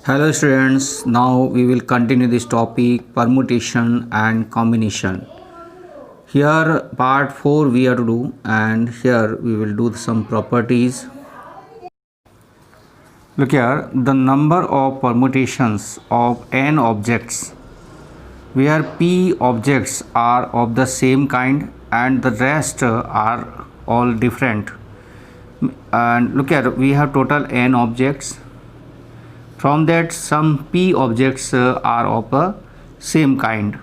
Hello students, now we will continue this topic permutation and combination. Here part 4 we have to do, and here we will do some properties. Look here, the number of permutations of n objects where p objects are of the same kind and the rest are all different. And look here, we have total n objects. From that, some p objects are of a same kind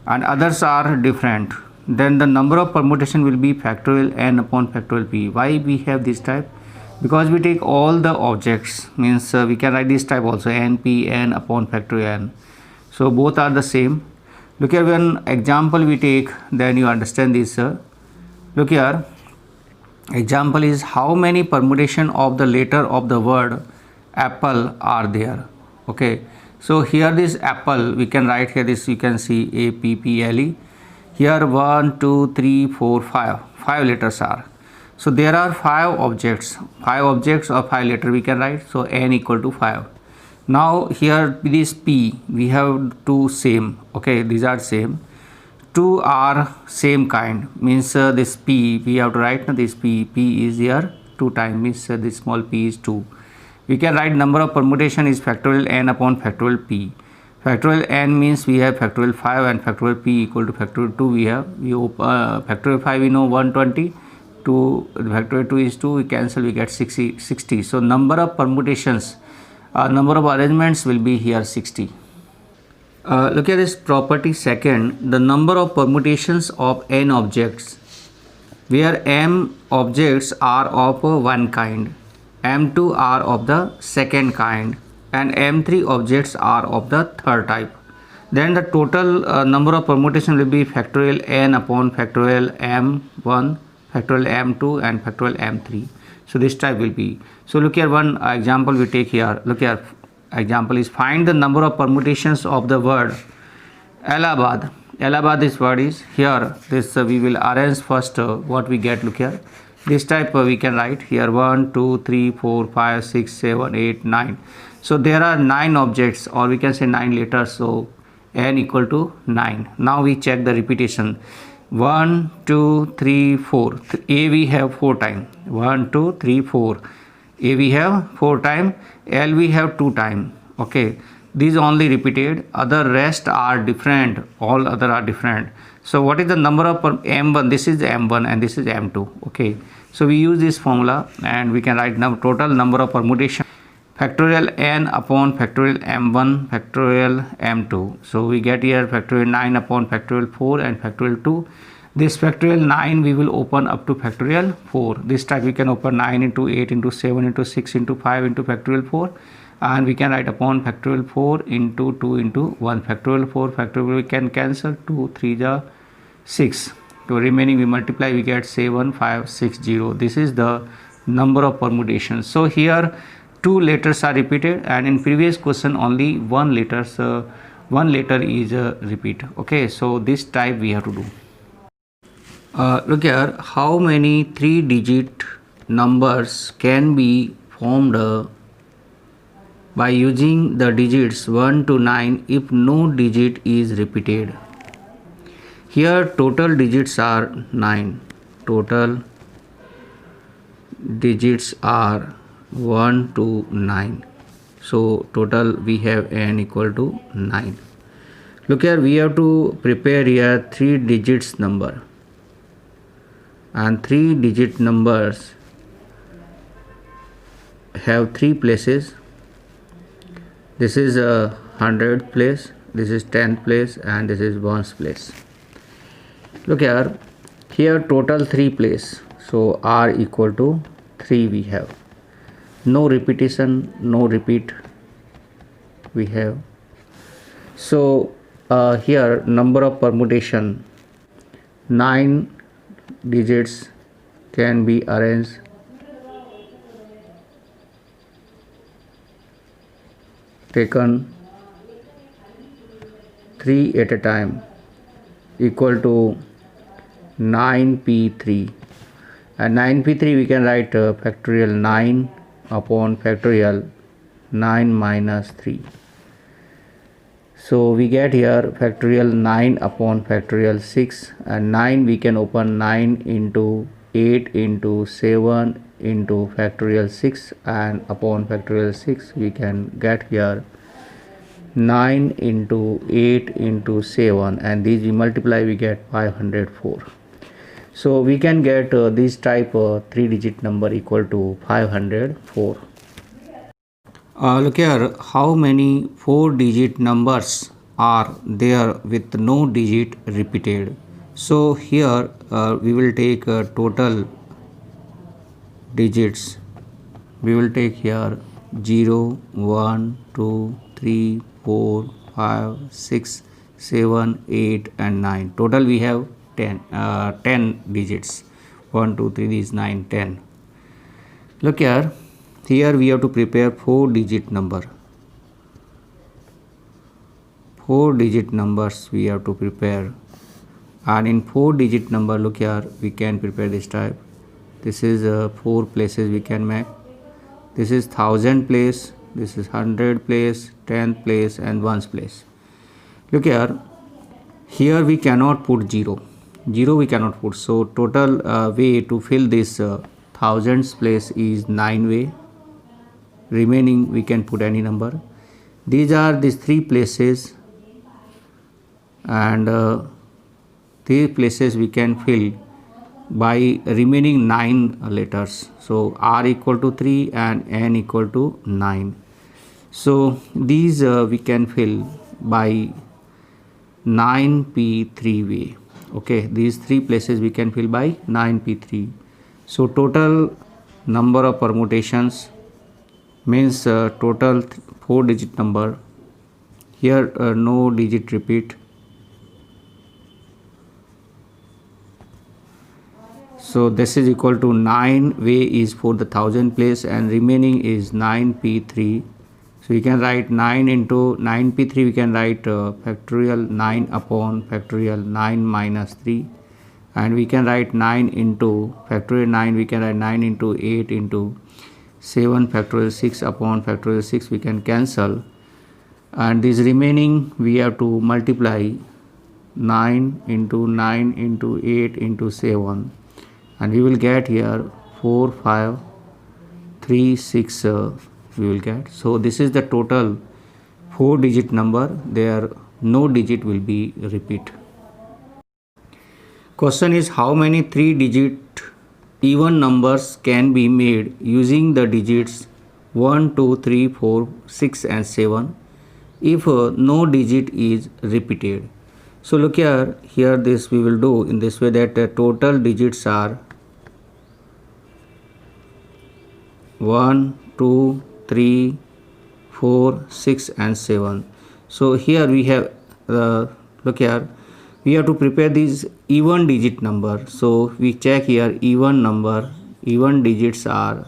and others are different. Then the number of permutation will be factorial n upon factorial p. Why we have this type? Because we take all the objects, means we can write this type also, n p n upon factorial n. So both are the same. Look here, one example we take, then you understand this. Look here, example is how many permutation of the letter of the word apple are there. Okay, so here this apple we can write here, this you can see a p p l e. Here 1 2 3 4 5 letters are. So there are 5 objects or 5 letter we can write. So n equal to 5. Now here this p we have two same. Okay, these are same. Two are same kind, means this p we have to write this p is here 2 times, means this small p is 2. We can write number of permutation is factorial n upon factorial p. Factorial n means we have factorial 5 and factorial p equal to factorial 2 we have. Factorial 5 we know 120, 2 factorial 2 is 2, we cancel, we get 60. So number of permutations, number of arrangements will be here 60. Look at this property second, the number of permutations of n objects where m objects are of one kind, m2 are of the second kind, and m3 objects are of the third type. Then the total number of permutation will be factorial n upon factorial m1, factorial m2 and factorial m3. So this type will be. So look here, one example we take here. Look here, example is find the number of permutations of the word Allahabad. Allahabad, this word is here. This we will arrange first what we get. Look here, this type we can write here 1 2 3 4 5 6 7 8 9. So there are 9 objects, or we can say 9 letters. So n equal to 9. Now we check the repetition. 1 2 3 4. A we have 4 times. 1 2 3 4. A we have 4 times. L we have 2 times. Okay, these only repeated, other rest are different, all other are different. So what is the number of m1? This is m1 and this is m2. Okay, so we use this formula and we can write total number of permutation factorial n upon factorial m1 factorial m2. So we get here factorial 9 upon factorial 4 and factorial 2. This factorial 9 we will open up to factorial 4. This type we can open 9 into 8 into 7 into 6 into 5 into factorial 4. And we can write upon factorial 4 into 2 into 1 factorial 4 factorial, we can cancel 2 3 the 6. So remaining we multiply, we get 7 5 6 0. This is the number of permutations. So here 2 letters are repeated, and in previous question only one letter is repeat. Okay, so this type we have to do. Look here, how many 3-digit numbers can be formed by using the digits 1 to 9 if no digit is repeated. Here total digits are 9. Total digits are 1 to 9. So total we have n equal to 9. Look here, we have to prepare here 3 digits number, and 3 digit numbers have 3 places. This is a 100th place, this is 10th place, and this is 1st place. Look here total 3 place. So r equal to 3 we have. No repetition, no repeat we have. So here number of permutation 9 digits can be arranged taken 3 at a time equal to 9p3, and 9p3 we can write factorial 9 upon factorial 9 minus 3. So we get here factorial 9 upon factorial 6, and 9 we can open 9 into 8 into 7 into factorial 6, and upon factorial 6 we can get here 9 into 8 into 7, and these we multiply, we get 504. So we can get this type 3-digit number equal to 504. Look here, how many 4-digit numbers are there with no digit repeated. So here we will take total digits. We will take here 0, 1, 2, 3, 4, 5, 6, 7, 8 and 9. Total we have 10 digits. 1, 2, 3 is 9, 10. Look here. Here we have to prepare 4-digit number. 4-digit numbers we have to prepare. And in 4-digit number, look here, we can prepare this type. This is 4 places we can make. This is 1000 place. This is 100 place, 10th place and 1's place. Look here. Here we cannot put 0. 0 we cannot put. So total way to fill this 1000's place is 9 way. Remaining we can put any number. These are these 3 places, and these places we can fill by remaining 9 letters. So R equal to 3 and N equal to 9. So these we can fill by 9p3 way. Okay, these 3 places we can fill by 9p3. So total number of permutations means total 4-digit number. Here no digit repeat. So this is equal to 9 way is for the 1000 place and remaining is 9p3. So we can write 9 into 9p3, we can write factorial 9 upon factorial 9 minus 3, and we can write 9 into factorial 9, we can write 9 into 8 into 7 factorial 6 upon factorial 6, we can cancel, and this remaining we have to multiply 9 into 8 into 7, and we will get here 4, 5, 3, 6 we will get. So this is the total 4-digit number. There no digit will be repeat. Question is, how many 3-digit even numbers can be made using the digits 1, 2, 3, 4, 6 and 7 if no digit is repeated. So look here, this we will do in this way, that total digits are 1, 2, 3, 4, 6 and 7. So here we have look here, we have to prepare these even digit number. So we check here even number, even digits are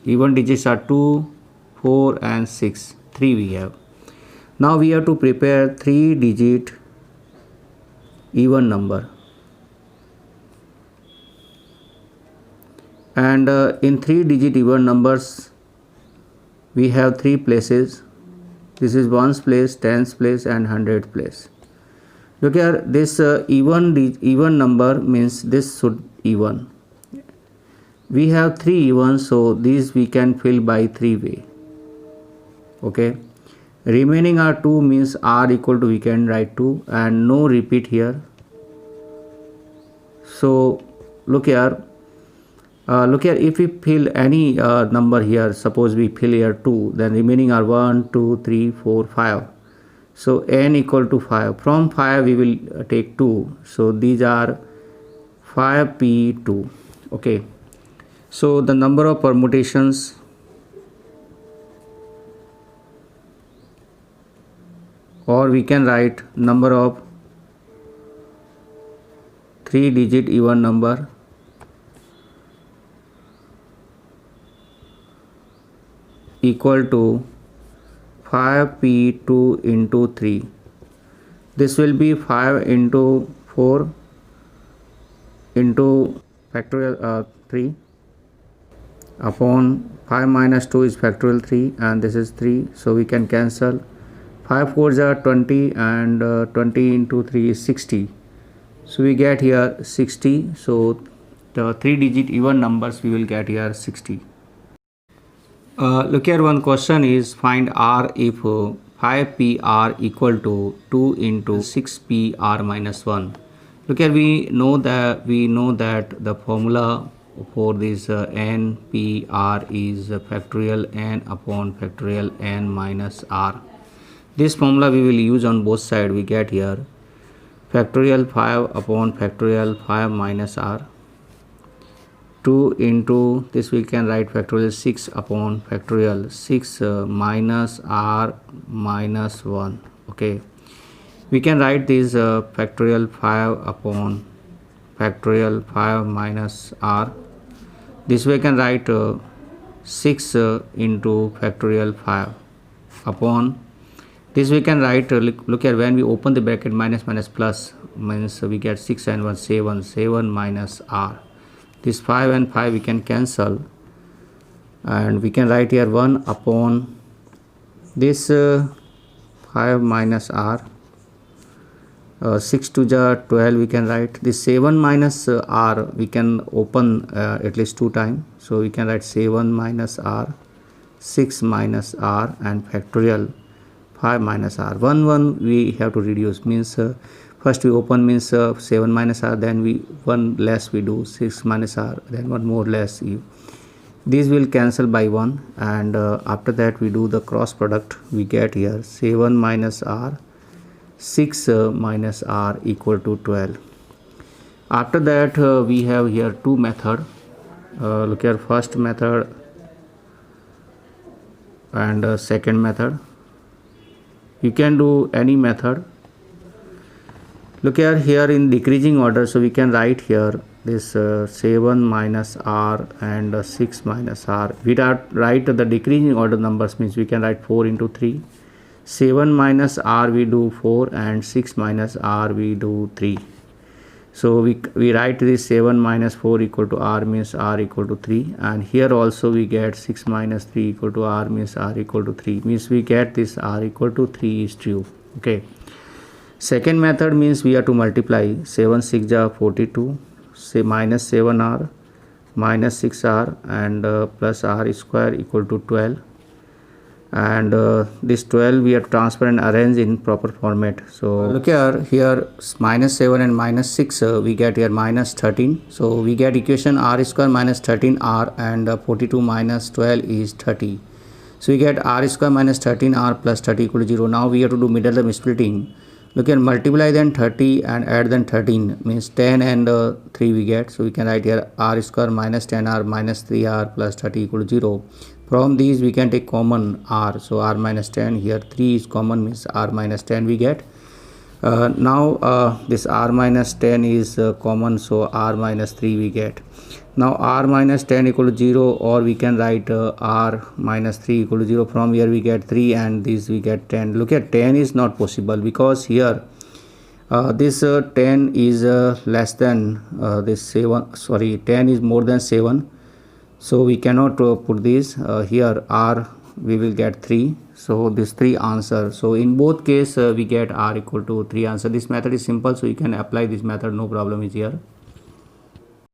2, 4 and 6, 3 we have. Now we have to prepare 3-digit even number, and in 3-digit even numbers we have 3 places. This is 1's place, 10's place and 100th place. Look here, this even number means this should even. We have 3 evens, so these we can fill by 3 way. Okay, remaining are 2 means R equal to, we can write 2 and no repeat here. So look here, if we fill any number here, suppose we fill here 2, then remaining are 1, 2, 3, 4, 5. So N equal to 5. From 5 we will take 2. So these are 5p2. Okay. So the number of permutations or we can write number of 3-digit even number equal to 5p2 into 3. This will be 5 into 4 into factorial 3 upon 5 minus 2 is factorial 3, and this is 3, so we can cancel. 5 4s are 20, and 20 into 3 is 60, so we get here 60. So the 3-digit even numbers we will get here 60. Look here, one question is find R if 5PR equal to 2 into 6PR minus 1. Look here, we know that the formula for this NPR is factorial n upon factorial n minus R. This formula we will use on both sides. We get here factorial 5 upon factorial 5 minus R. 2 into this we can write factorial 6 upon factorial 6 minus R minus 1. Okay, we can write this factorial 5 upon factorial 5 minus R. This way I can write 6 into factorial 5 upon this we can write look here, when we open the bracket, minus minus plus means we get 6 and 1 7, 7 minus R. This 5 and 5 we can cancel, and we can write here 1 upon this 5 minus R. 6 to the 12 we can write. This 7 minus R we can open at least 2 times, so we can write 7 minus R, 6 minus R, and factorial 5 minus R. 1 1 we have to reduce, means first we open means 7 minus R, then we 1 less we do 6 minus R, then 1 more less. These will cancel by 1, and after that we do the cross product. We get here 7 minus R, 6 minus R equal to 12. After that we have here 2 method. Look here, first method and second method. You can do any method. Look here in decreasing order, so we can write here this 7 minus R and 6 minus R. We write the decreasing order numbers, means we can write 4 into 3. 7 minus R we do 4, and 6 minus R we do 3. So we write this 7 minus 4 equal to R, means R equal to 3, and here also we get 6 minus 3 equal to R, means R equal to 3, means we get this R equal to 3 is true. Okay. Second method means we have to multiply 7 6 are 42, say minus 7R minus 6R and plus R square equal to 12, and this 12 we have to transfer and arrange in proper format. So look here minus 7 and minus 6 we get here minus 13, so we get equation R square minus 13R, and 42 minus 12 is 30, so we get R square minus 13R plus 30 equal to 0. Now we have to do middle term splitting. Look here, multiply then 30 and add then 13, means 10 and 3 we get, so we can write here R square minus 10R minus 3R plus 30 equal to 0. From these we can take common R, so R minus 10, here 3 is common, means R minus 10 we get. Now this R minus 10 is common, so R minus 3 we get. Now R minus 10 equal to 0, or we can write R minus 3 equal to 0. From here we get 3, and this we get 10. Look at 10 is not possible, because here this 10 is less than this 7, sorry, 10 is more than 7, so we cannot put this here. R we will get 3, so this 3 answer. So in both case we get R equal to 3 answer. This method is simple, so you can apply this method, no problem is here.